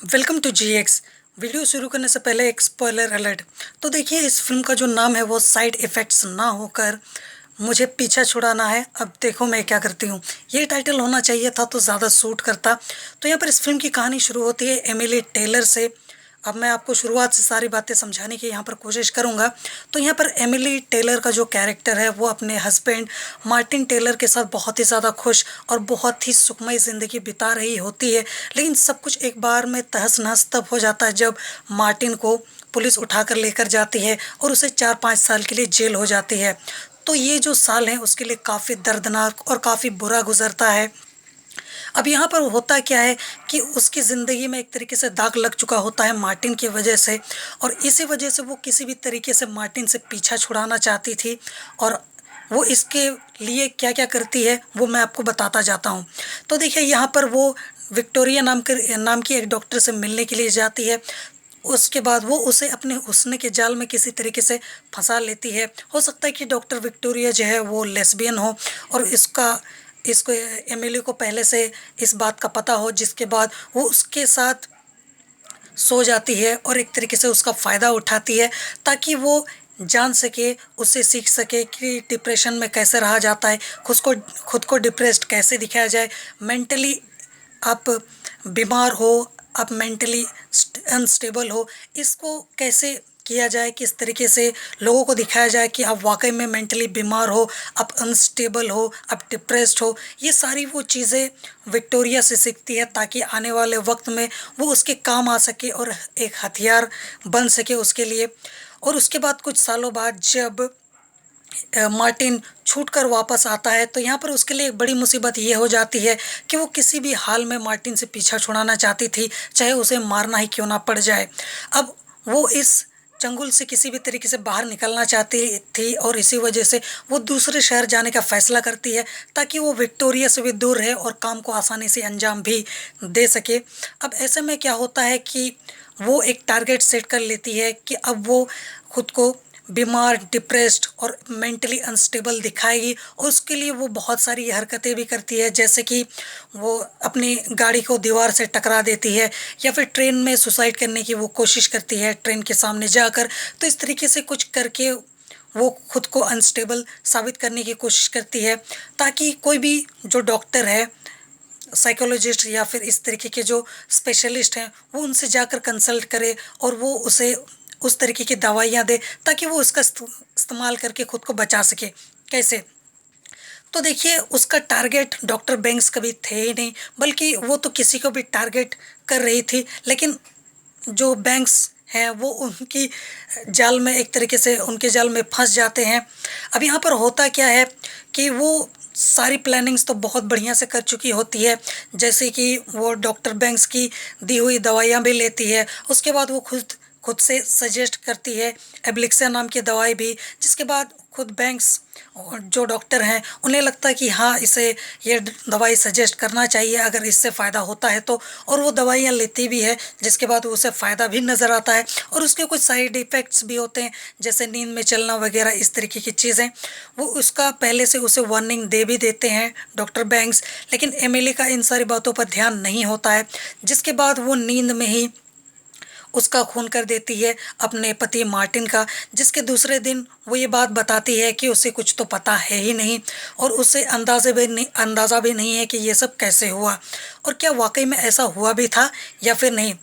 Welcome to GX. Video शुरू करने से पहले एक स्पॉइलर अलर्ट। तो देखिए, इस फिल्म का जो नाम है वो साइड इफ़ेक्ट्स ना होकर मुझे पीछा छुड़ाना है, अब देखो मैं क्या करती हूँ। ये टाइटल होना चाहिए था तो ज़्यादा सूट करता। तो यहाँ पर इस फिल्म की कहानी शुरू होती है एमिली टेलर से। अब मैं आपको शुरुआत से सारी बातें समझाने की यहाँ पर कोशिश करूँगा। तो यहाँ पर एमिली टेलर का जो कैरेक्टर है वो अपने हस्बैंड मार्टिन टेलर के साथ बहुत ही ज़्यादा खुश और बहुत ही सुखमय ज़िंदगी बिता रही होती है। लेकिन सब कुछ एक बार में तहस नहस तब हो जाता है जब मार्टिन को पुलिस उठाकर लेकर जाती है और उसे 4-5 साल के लिए जेल हो जाती है। तो ये जो साल है उसके लिए काफ़ी दर्दनाक और काफ़ी बुरा गुजरता है। अब यहाँ पर होता क्या है कि उसकी ज़िंदगी में एक तरीके से दाग लग चुका होता है मार्टिन की वजह से, और इसी वजह से वो किसी भी तरीके से मार्टिन से पीछा छुड़ाना चाहती थी। और वो इसके लिए क्या क्या करती है वो मैं आपको बताता जाता हूँ। तो देखिए, यहाँ पर वो विक्टोरिया नाम की एक डॉक्टर से मिलने के लिए जाती है। उसके बाद वो उसे अपने हुस्न के जाल में किसी तरीके से फंसा लेती है। हो सकता है कि डॉक्टर विक्टोरिया जो है वो लेस्बियन हो और इसको एमिली को पहले से इस बात का पता हो, जिसके बाद वो उसके साथ सो जाती है और एक तरीके से उसका फ़ायदा उठाती है ताकि वो जान सके, उससे सीख सके कि डिप्रेशन में कैसे रहा जाता है, खुद को डिप्रेस्ड कैसे दिखाया जाए। मेंटली आप बीमार हो, आप मेंटली अनस्टेबल हो, इसको कैसे किया जाए, किस तरीके से लोगों को दिखाया जाए कि आप वाकई में मेंटली बीमार हो, आप अनस्टेबल हो, आप डिप्रेस्ड हो। ये सारी वो चीज़ें विक्टोरिया से सीखती है ताकि आने वाले वक्त में वो उसके काम आ सके और एक हथियार बन सके उसके लिए। और उसके बाद कुछ सालों बाद जब मार्टिन छूटकर वापस आता है तो यहाँ पर उसके लिए एक बड़ी मुसीबत ये हो जाती है कि वो किसी भी हाल में मार्टिन से पीछा छुड़ाना चाहती थी, चाहे उसे मारना ही क्यों ना पड़ जाए। अब वो इस चंगुल से किसी भी तरीके से बाहर निकलना चाहती थी और इसी वजह से वो दूसरे शहर जाने का फैसला करती है ताकि वो विक्टोरिया से भी दूर रहे और काम को आसानी से अंजाम भी दे सके। अब ऐसे में क्या होता है कि वो एक टारगेट सेट कर लेती है कि अब वो खुद को बीमार, डिप्रेस्ड और मेंटली अनस्टेबल दिखाएगी, और उसके लिए वो बहुत सारी हरकतें भी करती है, जैसे कि वो अपनी गाड़ी को दीवार से टकरा देती है या फिर ट्रेन में सुसाइड करने की वो कोशिश करती है ट्रेन के सामने जाकर। तो इस तरीके से कुछ करके वो खुद को अनस्टेबल साबित करने की कोशिश करती है ताकि कोई भी जो डॉक्टर है, साइकोलॉजिस्ट या फिर इस तरीके के जो स्पेशलिस्ट हैं वो उनसे जाकर कंसल्ट करे और वो उसे उस तरीके की दवाइयाँ दे ताकि वो उसका इस्तेमाल करके खुद को बचा सके। कैसे? तो देखिए, उसका टारगेट डॉक्टर बैंक्स कभी थे ही नहीं, बल्कि वो तो किसी को भी टारगेट कर रही थी। लेकिन जो बैंक्स हैं वो उनकी जाल में एक तरीके से उनके जाल में फंस जाते हैं। अब यहाँ पर होता क्या है कि वो सारी प्लानिंग्स तो बहुत बढ़िया से कर चुकी होती है, जैसे कि वो डॉक्टर बैंक्स की दी हुई दवाइयाँ भी लेती है। उसके बाद वो खुद खुद से सजेस्ट करती है एब्लिक्सिया नाम की दवाई भी, जिसके बाद खुद बैंक्स और जो डॉक्टर हैं उन्हें लगता है कि हाँ, इसे ये दवाई सजेस्ट करना चाहिए अगर इससे फ़ायदा होता है तो, और वो दवाइयाँ लेती भी है, जिसके बाद उसे फ़ायदा भी नज़र आता है। और उसके कुछ साइड इफ़ेक्ट्स भी होते हैं, जैसे नींद में चलना वगैरह इस तरीके की चीज़ें। वो उसका पहले से उसे वार्निंग दे भी देते हैं डॉक्टर बैंक्स, लेकिन एमिली का इन सारी बातों पर ध्यान नहीं होता है, जिसके बाद वो नींद में ही उसका खून कर देती है अपने पति मार्टिन का, जिसके दूसरे दिन वो ये बात बताती है कि उसे कुछ तो पता है ही नहीं और उसे अंदाज़ा भी नहीं है कि ये सब कैसे हुआ और क्या वाकई में ऐसा हुआ भी था या फिर नहीं।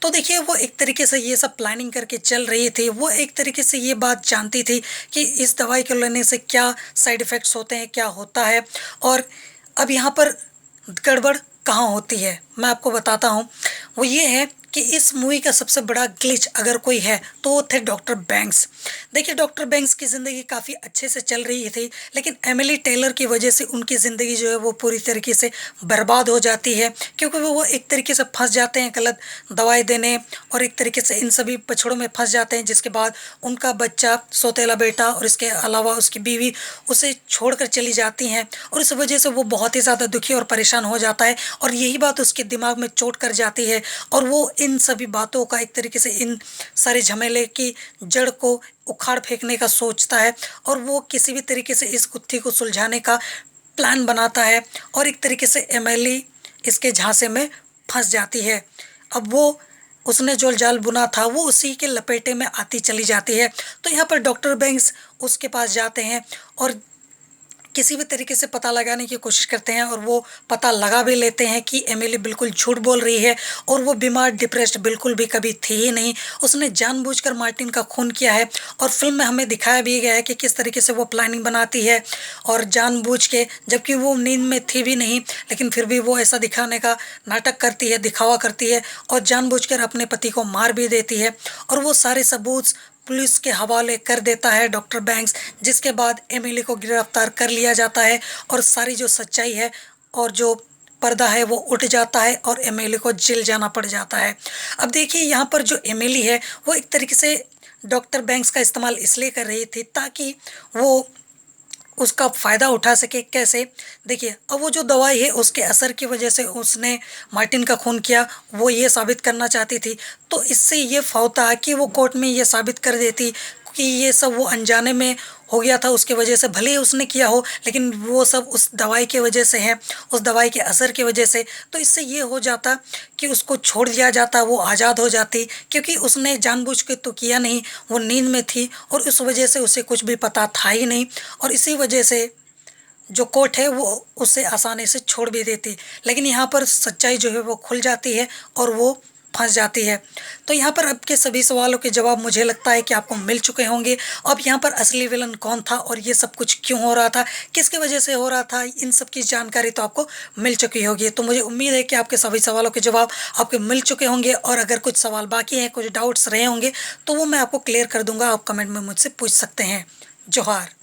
तो देखिए, वो एक तरीके से ये सब प्लानिंग करके चल रही थी। वो एक तरीके से ये बात जानती थी कि इस दवाई को लेने से क्या साइड इफ़ेक्ट्स होते हैं, क्या होता है। और अब यहाँ पर गड़बड़ कहाँ होती है मैं आपको बताता हूँ। वो ये है कि इस मूवी का सबसे बड़ा ग्लिच अगर कोई है तो वो थे डॉक्टर बैंक्स। देखिए, डॉक्टर बैंक्स की ज़िंदगी काफ़ी अच्छे से चल रही थी, लेकिन एमिली टेलर की वजह से उनकी ज़िंदगी जो है वो पूरी तरीके से बर्बाद हो जाती है, क्योंकि वो एक तरीके से फंस जाते हैं गलत दवाई देने और एक तरीके से इन सभी पछड़ों में फंस जाते हैं, जिसके बाद उनका बच्चा, सौतेला बेटा और इसके अलावा उसकी बीवी उसे छोड़कर चली जाती हैं, और इस वजह से वो बहुत ही ज़्यादा दुखी और परेशान हो जाता है, और यही बात उसके दिमाग में चोट कर जाती है और वो इन सभी बातों का एक तरीके से इन सारे झमेले की जड़ को उखाड़ फेंकने का सोचता है, और वो किसी भी तरीके से इस गुत्थी को सुलझाने का प्लान बनाता है, और एक तरीके से एमिली इसके झांसे में फंस जाती है। अब वो उसने जो जाल बुना था वो उसी के लपेटे में आती चली जाती है। तो यहाँ पर डॉक्टर बैंक्स उसके पास जाते हैं और किसी भी तरीके से पता लगाने की कोशिश करते हैं और वो पता लगा भी लेते हैं कि एमिली बिल्कुल झूठ बोल रही है और वो बीमार डिप्रेस्ड बिल्कुल भी कभी थी ही नहीं। उसने जानबूझकर मार्टिन का खून किया है और फिल्म में हमें दिखाया भी गया है कि किस तरीके से वो प्लानिंग बनाती है और जानबूझ के, जबकि वो नींद में थी भी नहीं, लेकिन फिर भी वो ऐसा दिखाने का नाटक करती है, दिखावा करती है और जानबूझकर अपने पति को मार भी देती है और वो सारे सबूत पुलिस के हवाले कर देता है डॉक्टर बैंक्स, जिसके बाद एमिली को गिरफ्तार कर लिया जाता है और सारी जो सच्चाई है और जो पर्दा है वो उठ जाता है और एमिली को जेल जाना पड़ जाता है। अब देखिए यहाँ पर जो एमिली है वो एक तरीके से डॉक्टर बैंक्स का इस्तेमाल इसलिए कर रही थी ताकि वो उसका फ़ायदा उठा सके। कैसे? देखिए, अब वो जो दवाई है उसके असर की वजह से उसने मार्टिन का खून किया, वो ये साबित करना चाहती थी। तो इससे ये होता कि वो कोर्ट में ये साबित कर देती कि ये सब वो अनजाने में हो गया था, उसकी वजह से भले ही उसने किया हो, लेकिन वो सब उस दवाई की वजह से है, उस दवाई के असर की वजह से। तो इससे ये हो जाता कि उसको छोड़ दिया जाता, वो आज़ाद हो जाती, क्योंकि उसने जानबूझ के तो किया नहीं, वो नींद में थी और उस वजह से उसे कुछ भी पता था ही नहीं और इसी वजह से जो कोर्ट है वो उसे आसानी से छोड़ भी देती। लेकिन यहाँ पर सच्चाई जो है वो खुल जाती है और वो फंस जाती है। तो यहाँ पर आपके सभी सवालों के जवाब मुझे लगता है कि आपको मिल चुके होंगे। अब यहाँ पर असली विलन कौन था और ये सब कुछ क्यों हो रहा था, किसकी वजह से हो रहा था, इन सब की जानकारी तो आपको मिल चुकी होगी। तो मुझे उम्मीद है कि आपके सभी सवालों के जवाब आपको मिल चुके होंगे और अगर कुछ सवाल बाकी हैं, कुछ डाउट्स रहे होंगे तो वो मैं आपको क्लियर कर दूंगा। आप कमेंट में मुझसे पूछ सकते हैं। जोहार।